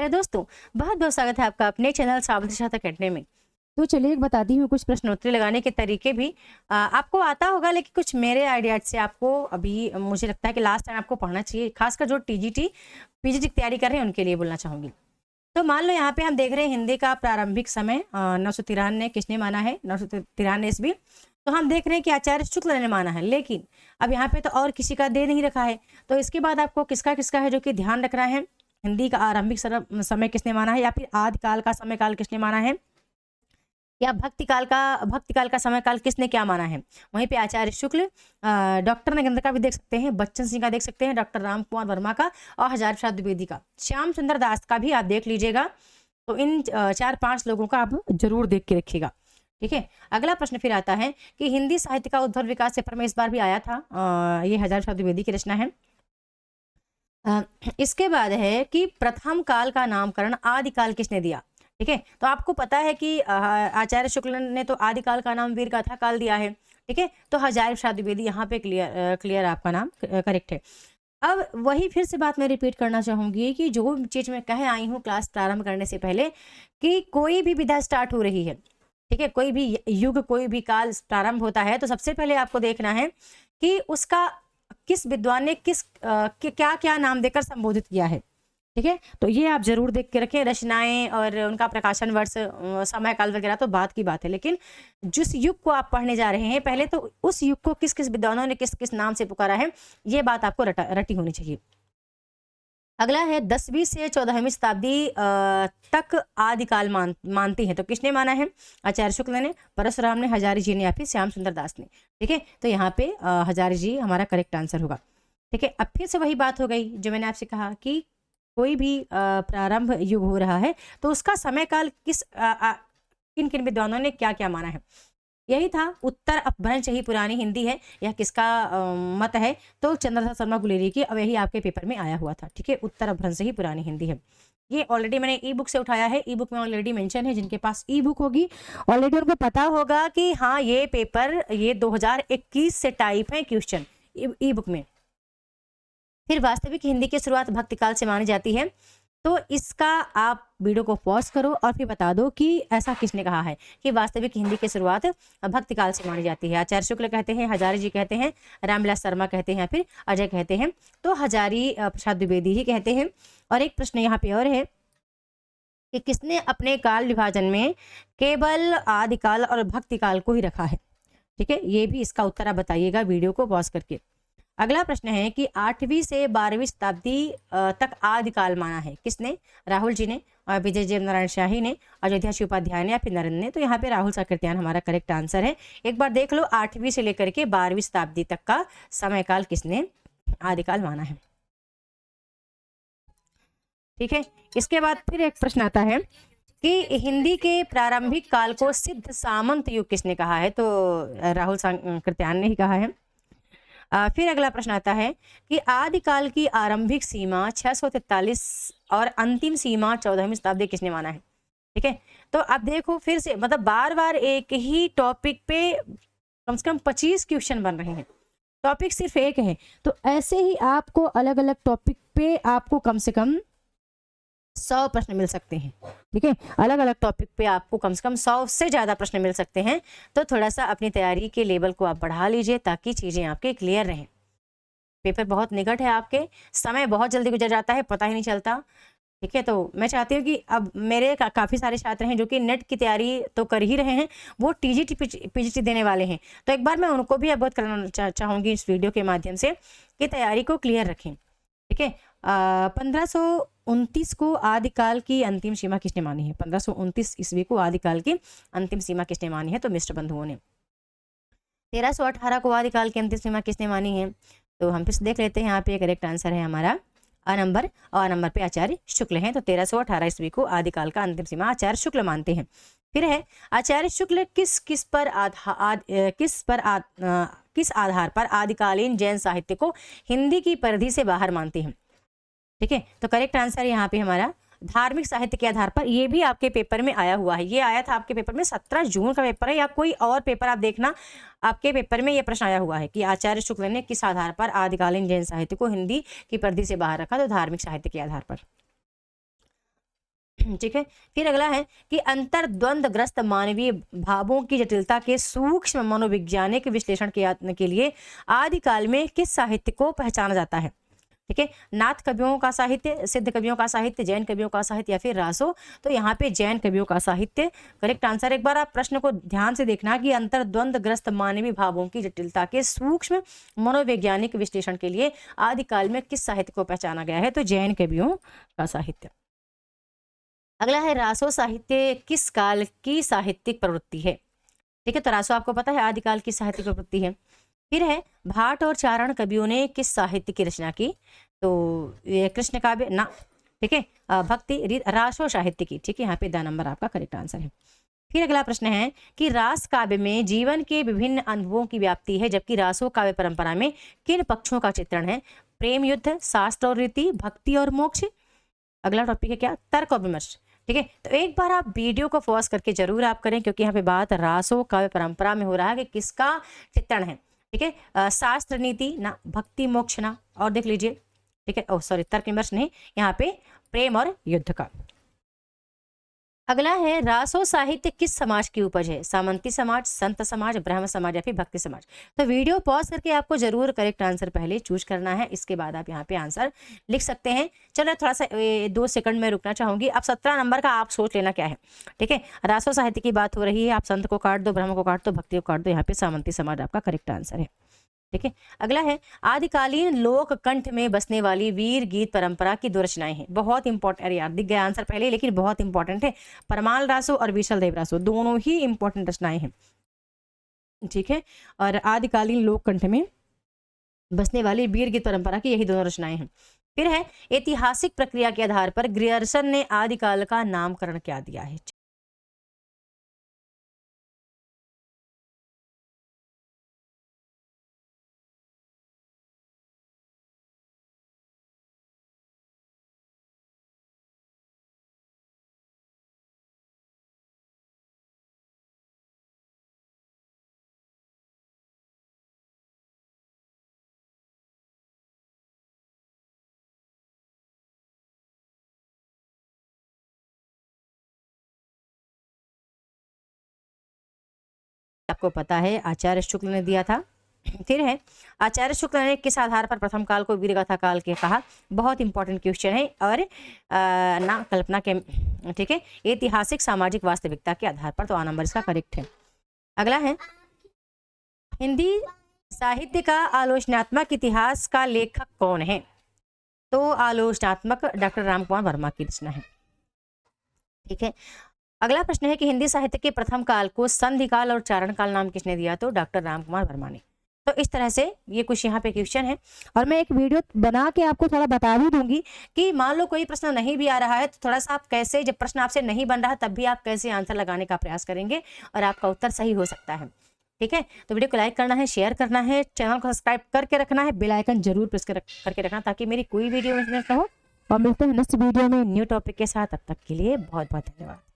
दोस्तों, बहुत बहुत स्वागत है आपका अपने चैनल सावित्री छात्र अकेडमी में। तो चलिए एक बताती हूँ, कुछ प्रश्नोत्तरी लगाने के तरीके भी आपको आता होगा, लेकिन कुछ मेरे आइडियाज से आपको अभी मुझे लगता है कि लास्ट टाइम आपको पढ़ना चाहिए, खासकर जो टीजीटी पीजीटी की तैयारी कर रहे हैं उनके लिए बोलना चाहूँगी। तो मान लो यहाँ पे हम देख रहे हैं हिंदी का प्रारंभिक समय 993 किसने माना है, 993 ईस्वी। तो हम देख रहे हैं कि आचार्य शुक्ल ने माना है, लेकिन अब यहाँ पे तो और किसी का दे नहीं रखा है। तो इसके बाद आपको किसका किसका है जो कि ध्यान रखना है। हिंदी का आरंभिक समय किसने माना है, या फिर आदिकाल का समय काल किसने माना है, या भक्तिकाल का समय काल किसने क्या माना है। वहीं पे आचार्य शुक्ल, डॉक्टर नगेंद्र का भी देख सकते हैं, बच्चन सिंह का देख सकते हैं, डॉक्टर राम कुमार वर्मा का, और हजारी प्रसाद द्विवेदी का, श्याम सुंदर दास का भी आप देख लीजिएगा। तो इन 4-5 लोगों का आप जरूर देख के रखिएगा। ठीक है, अगला प्रश्न फिर आता है कि हिंदी साहित्य का उद्भव विकास पेपर में इस बार भी आया था। ये हजारी प्रसाद द्विवेदी की रचना है। इसके बाद है कि प्रथम काल का नामकरण आदिकाल किसने दिया। ठीक है, तो आपको पता है कि आचार्य शुक्ल ने तो आदिकाल का नाम वीर गाथा काल दिया है। ठीक है, तो हजारी प्रसाद द्विवेदी यहाँ पे क्लियर आपका नाम करेक्ट है। अब वही फिर से बात मैं रिपीट करना चाहूंगी कि जो चीज मैं कह आई हूँ क्लास प्रारंभ करने से पहले, कि कोई भी विधा स्टार्ट हो रही है, ठीक है, कोई भी युग कोई भी काल प्रारंभ होता है, तो सबसे पहले आपको देखना है कि उसका किस विद्वान ने क्या क्या नाम देकर संबोधित किया है। ठीक है, तो ये आप जरूर देख के रखें। रचनाएं और उनका प्रकाशन वर्ष, समय काल वगैरह तो बात की बात है, लेकिन जिस युग को आप पढ़ने जा रहे हैं पहले तो उस युग को किस किस विद्वानों ने किस किस नाम से पुकारा है, ये बात आपको रटी होनी चाहिए। अगला है 10वीं से 14वीं शताब्दी तक आदिकाल मानती हैं, तो किसने माना है, आचार्य शुक्ल ने, परशुराम ने, हजारी जी ने, या फिर श्याम सुंदर दास ने। ठीक है, तो यहाँ पे हजारी जी हमारा करेक्ट आंसर होगा। ठीक है, अब फिर से वही बात हो गई जो मैंने आपसे कहा कि कोई भी प्रारंभ युग हो रहा है तो उसका समय काल किन किन विद्वानों ने क्या क्या माना है। यही था उत्तर अपभ्रंश ही पुरानी हिंदी है, यह किसका मत है, तो चंद्रशेखर शर्मा गुलेरी की, अब यही आपके पेपर में आया हुआ था। ठीक है, उत्तर अपभ्रंश ही पुरानी हिंदी है। ये ऑलरेडी मैंने ई बुक से उठाया है, ई बुक में ऑलरेडी मेंशन है। जिनके पास ई बुक होगी ऑलरेडी उनको पता होगा कि हाँ ये पेपर ये 2021 से टाइप है क्वेश्चन ई बुक में। फिर वास्तविक हिंदी की शुरुआत भक्तिकाल से मानी जाती है, तो इसका आप वीडियो को पॉज करो और फिर बता दो कि ऐसा किसने कहा है कि वास्तविक हिंदी की शुरुआत भक्तिकाल से मानी जाती है। आचार्य शुक्ल कहते हैं, हजारी जी कहते हैं, रामविलास शर्मा कहते हैं, या फिर अजय कहते हैं, तो हजारी प्रसाद द्विवेदी ही कहते हैं। और एक प्रश्न यहाँ पे और है कि किसने अपने काल विभाजन में केवल आदिकाल और भक्तिकाल को ही रखा है। ठीक है, ये भी इसका उत्तर आप बताइएगा वीडियो को पॉज करके। अगला प्रश्न है कि 8वीं से 12वीं शताब्दी तक आदिकाल माना है किसने, राहुल जी ने, विजय देव नारायण शाही ने, अयोध्या श्री उपाध्याय ने, या फिर नरेंद्र ने। तो यहाँ पे राहुल साकृत्यायन हमारा करेक्ट आंसर है। एक बार देख लो 8वीं से लेकर के 12वीं शताब्दी तक का समय काल किसने आदिकाल माना है। ठीक है, इसके बाद फिर एक प्रश्न आता है कि हिंदी के प्रारंभिक काल को सिद्ध सामंत युग किसने कहा है, तो राहुल साकृत्यायन ने ही कहा है। फिर अगला प्रश्न आता है कि आदिकाल की आरंभिक सीमा 643 और अंतिम सीमा 14वीं शताब्दी किसने माना है। ठीक है, तो अब देखो फिर से मतलब बार बार एक ही टॉपिक पे कम से कम 25 क्वेश्चन बन रहे हैं, टॉपिक सिर्फ एक है, तो ऐसे ही आपको अलग अलग टॉपिक पे आपको कम से कम 100 प्रश्न मिल सकते हैं। ठीक है, अलग अलग टॉपिक पे आपको कम से कम 100 से ज़्यादा प्रश्न मिल सकते हैं। तो थोड़ा सा अपनी तैयारी के लेवल को आप बढ़ा लीजिए ताकि चीज़ें आपके क्लियर रहें। पेपर बहुत निकट है, आपके समय बहुत जल्दी गुजर जाता है, पता ही नहीं चलता। ठीक है, तो मैं चाहती हूँ कि अब मेरे काफ़ी सारे छात्र हैं जो कि नेट की तैयारी तो कर ही रहे हैं, वो टीजीटी पीजीटी देने वाले हैं, तो एक बार मैं उनको भी अवगत कराना चाहूँगी इस वीडियो के माध्यम से कि तैयारी को क्लियर रखें। ठीक है, 1529 को आदिकाल की अंतिम सीमा किसने मानी है, 1529 ईस्वी को आदिकाल की अंतिम सीमा किसने मानी है, तो मिश्र बंधुओं ने। 1318 को आदिकाल की अंतिम सीमा किसने मानी है, तो हम फिर देख लेते हैं। यहाँ पे करेक्ट आंसर है हमारा अ नंबर पे आचार्य शुक्ल हैं, तो 1318 ईस्वी को आदिकाल का अंतिम सीमा आचार्य शुक्ल मानते हैं। फिर है आचार्य शुक्ल किस आधार पर आदिकालीन जैन साहित्य को हिंदी की परिधि से बाहर मानते हैं। ठीक है, तो करेक्ट आंसर यहाँ पे हमारा धार्मिक साहित्य के आधार पर। ये भी आपके पेपर में आया हुआ है, ये आया था आपके पेपर में, 17 जून का पेपर है, या कोई और पेपर आप देखना, आपके पेपर में ये प्रश्न आया हुआ है कि आचार्य शुक्ल ने किस आधार पर आदिकालीन जैन साहित्य को हिंदी की परिधि से बाहर रखा, तो धार्मिक साहित्य के आधार पर। ठीक है। फिर अगला है कि अंतर्द्वंद्वग्रस्त मानवीय भावों की जटिलता के सूक्ष्म मनोवैज्ञानिक विश्लेषण के लिए आदिकाल में किस साहित्य को पहचाना जाता है? ठीक है, नाथ कवियों का साहित्य, सिद्ध कवियों का साहित्य, जैन कवियों का साहित्य या फिर रासो। तो यहाँ पे जैन कवियों का साहित्य करेक्ट आंसर। एक बार आप प्रश्न को ध्यान से देखना कि अंतर्द्वंद्वग्रस्त मानवीय भावों की जटिलता के सूक्ष्म मनोवैज्ञानिक विश्लेषण के लिए आदिकाल में किस साहित्य को पहचाना गया है? तो जैन कवियों का साहित्य। अगला है रासो साहित्य किस काल की साहित्यिक प्रवृत्ति है? ठीक है, तो रासो आपको पता है आदिकाल की साहित्यिक प्रवृत्ति है। फिर है भाट और चारण कवियों ने किस साहित्य की रचना की? तो ये कृष्ण काव्य ना, ठीक है, भक्ति रासो साहित्य की। ठीक है, यहाँ पे द नंबर आपका करेक्ट आंसर है। फिर अगला प्रश्न है कि रास काव्य में जीवन के विभिन्न अनुभवों की व्याप्ति है, जबकि रासो काव्य परंपरा में किन पक्षों का चित्रण है? प्रेम, युद्ध, शास्त्र और रीति, भक्ति और मोक्ष। अगला टॉपिक है क्या? तर्क और विमर्श। ठीक है, तो एक बार आप वीडियो को पॉज करके जरूर आप करें, क्योंकि यहाँ पे बात रासो काव्य परंपरा में हो रहा है कि किसका चित्रण है। ठीक है, शास्त्र, नीति ना, भक्ति, मोक्ष ना, और देख लीजिए। ठीक है, ओह सॉरी, तर्क विमर्श नहीं, यहाँ पे प्रेम और युद्ध का। अगला है रासो साहित्य किस समाज की उपज है? सामंती समाज, संत समाज, ब्रह्म समाज या फिर भक्ति समाज। तो वीडियो पॉज करके आपको जरूर करेक्ट आंसर पहले चूज करना है, इसके बाद आप यहाँ पे आंसर लिख सकते हैं। चलो थोड़ा सा 2 सेकंड में रुकना चाहूंगी। अब 17 नंबर का आप सोच लेना क्या है। ठीक है, रासो साहित्य की बात हो रही है, आप संत को काट दो, ब्रह्म को काट दो, भक्ति को काट दो, यहाँ पे सामंती समाज आपका करेक्ट आंसर है। ठीक है, अगला है आदिकालीन लोक कंठ में बसने वाली वीर गीत परंपरा की 2 रचनाएं हैं। बहुत इंपॉर्टेंट, यार दिख गया आंसर पहले, लेकिन बहुत इंपॉर्टेंट है। परमाल रासो और विशल देव रासो दोनों ही इंपॉर्टेंट रचनाएं हैं। ठीक है, और आदिकालीन लोक कंठ में बसने वाली वीर गीत परंपरा की यही दोनों रचनाएं हैं। फिर है ऐतिहासिक प्रक्रिया के आधार पर ग्रियर्सन ने आदिकाल का नामकरण क्या दिया है? आपको पता है आचार्य शुक्ल ने दिया था। फिर है आचार्य शुक्ल ने किस आधार पर प्रथम काल को वीरगाथा काल के कहा? बहुत इंपॉर्टेंट क्वेश्चन है। और ना कल्पना के, ठीक है, ऐतिहासिक सामाजिक वास्तविकता के आधार पर। तो आ नंबर इसका करेक्ट है। अगला है हिंदी साहित्य का आलोचनात्मक इतिहास का लेखक कौन है? तो आलोचनात्मक डॉक्टर रामकुमार वर्मा की रचना है। ठीक है, अगला प्रश्न है कि हिंदी साहित्य के प्रथम काल को संधि काल और चारण काल नाम किसने दिया? तो डॉक्टर रामकुमार वर्मा ने। तो इस तरह से ये कुछ यहाँ पे क्वेश्चन है, और मैं एक वीडियो बना के आपको थोड़ा बता भी दूंगी कि मान लो कोई प्रश्न नहीं भी आ रहा है, तो थोड़ा सा आप कैसे, जब प्रश्न आपसे नहीं बन रहा तब भी आप कैसे आंसर लगाने का प्रयास करेंगे और आपका उत्तर सही हो सकता है। ठीक है, तो वीडियो को लाइक करना है, शेयर करना है, चैनल को सब्सक्राइब करके रखना है, बेल आइकन जरूर प्रेस करके रखना, ताकि मेरी कोई वीडियो मिस ना हो। और मिलते हैं नेक्स्ट वीडियो में न्यू टॉपिक के साथ। तब तक के लिए बहुत बहुत धन्यवाद।